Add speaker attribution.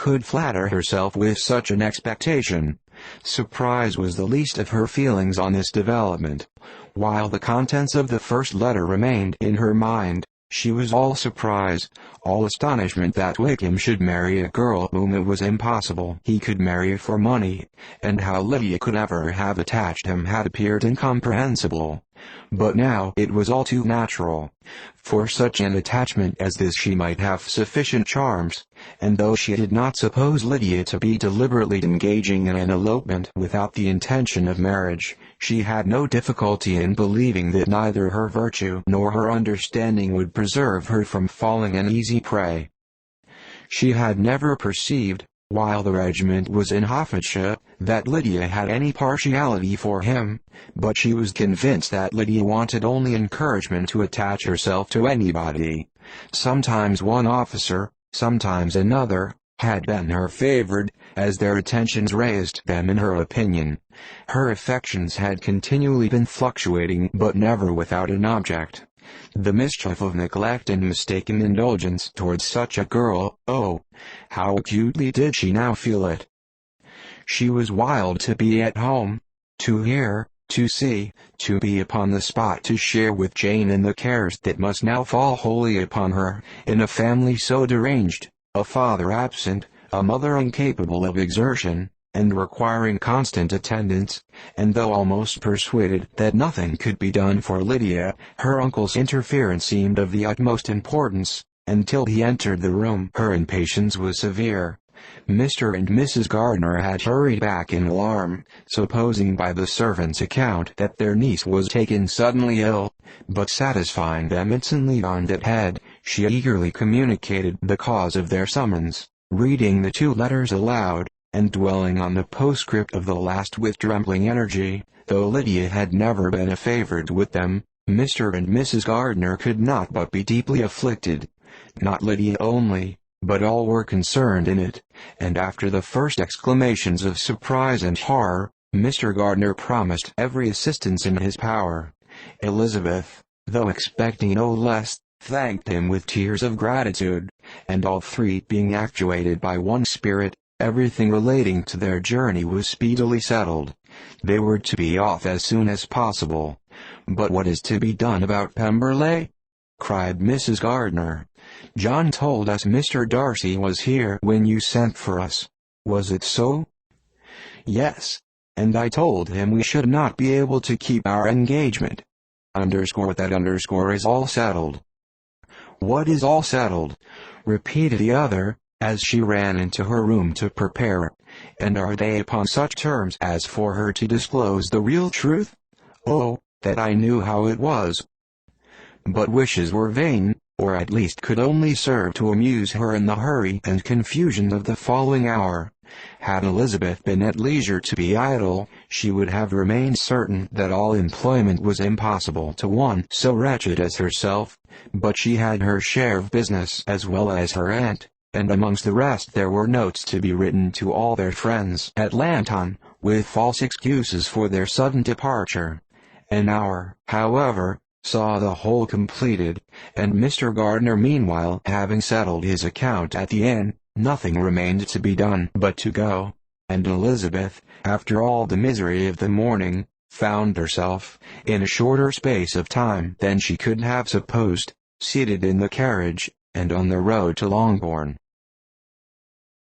Speaker 1: could flatter herself with such an expectation. Surprise was the least of her feelings on this development. While the contents of the first letter remained in her mind, she was all surprise, all astonishment that Wickham should marry a girl whom it was impossible he could marry for money, and how Lydia could ever have attached him had appeared incomprehensible. But now it was all too natural. For such an attachment as this she might have sufficient charms, and though she did not suppose Lydia to be deliberately engaging in an elopement without the intention of marriage, she had no difficulty in believing that neither her virtue nor her understanding would preserve her from falling an easy prey. She had never perceived, while the regiment was in Hertfordshire, that Lydia had any partiality for him, but she was convinced that Lydia wanted only encouragement to attach herself to anybody. Sometimes one officer, sometimes another, had been her favored, as their attentions raised them in her opinion. Her affections had continually been fluctuating, but never without an object. The mischief of neglect and mistaken indulgence towards such a girl, oh, how acutely did she now feel it! She was wild to be at home, to hear, to see, to be upon the spot to share with Jane in the cares that must now fall wholly upon her, in a family so deranged, a father absent, a mother incapable of exertion, and requiring constant attendance, and though almost persuaded that nothing could be done for Lydia, her uncle's interference seemed of the utmost importance. Until he entered the room her impatience was severe. Mr. and Mrs. Gardiner had hurried back in alarm, supposing by the servant's account that their niece was taken suddenly ill, but satisfying them instantly on that head, she eagerly communicated the cause of their summons, reading the 2 letters aloud, and dwelling on the postscript of the last with trembling energy. Though Lydia had never been a favorite with them, Mr. and Mrs. Gardiner could not but be deeply afflicted. Not Lydia only, but all were concerned in it, and after the first exclamations of surprise and horror, Mr. Gardiner promised every assistance in his power. Elizabeth, though expecting no less, thanked him with tears of gratitude, and all 3 being actuated by one spirit, everything relating to their journey was speedily settled. They were to be off as soon as possible. "But what is to be done about Pemberley?" cried Mrs. Gardiner. "John told us Mr. Darcy was here when you sent for us. Was it so?" "Yes, and I told him we should not be able to keep our engagement. That is all settled." "What is all settled?" repeated the other, as she ran into her room to prepare. "And are they upon such terms as for her to disclose the real truth? Oh, that I knew how it was!" But wishes were vain, or at least could only serve to amuse her in the hurry and confusion of the following hour. Had Elizabeth been at leisure to be idle, she would have remained certain that all employment was impossible to one so wretched as herself, but she had her share of business as well as her aunt, and amongst the rest there were notes to be written to all their friends at Llanton, with false excuses for their sudden departure. An hour, however, saw the whole completed, and Mr. Gardiner meanwhile having settled his account at the inn, nothing remained to be done but to go, and Elizabeth, after all the misery of the morning, found herself, in a shorter space of time than she could have supposed, seated in the carriage, and on the road to Longbourn.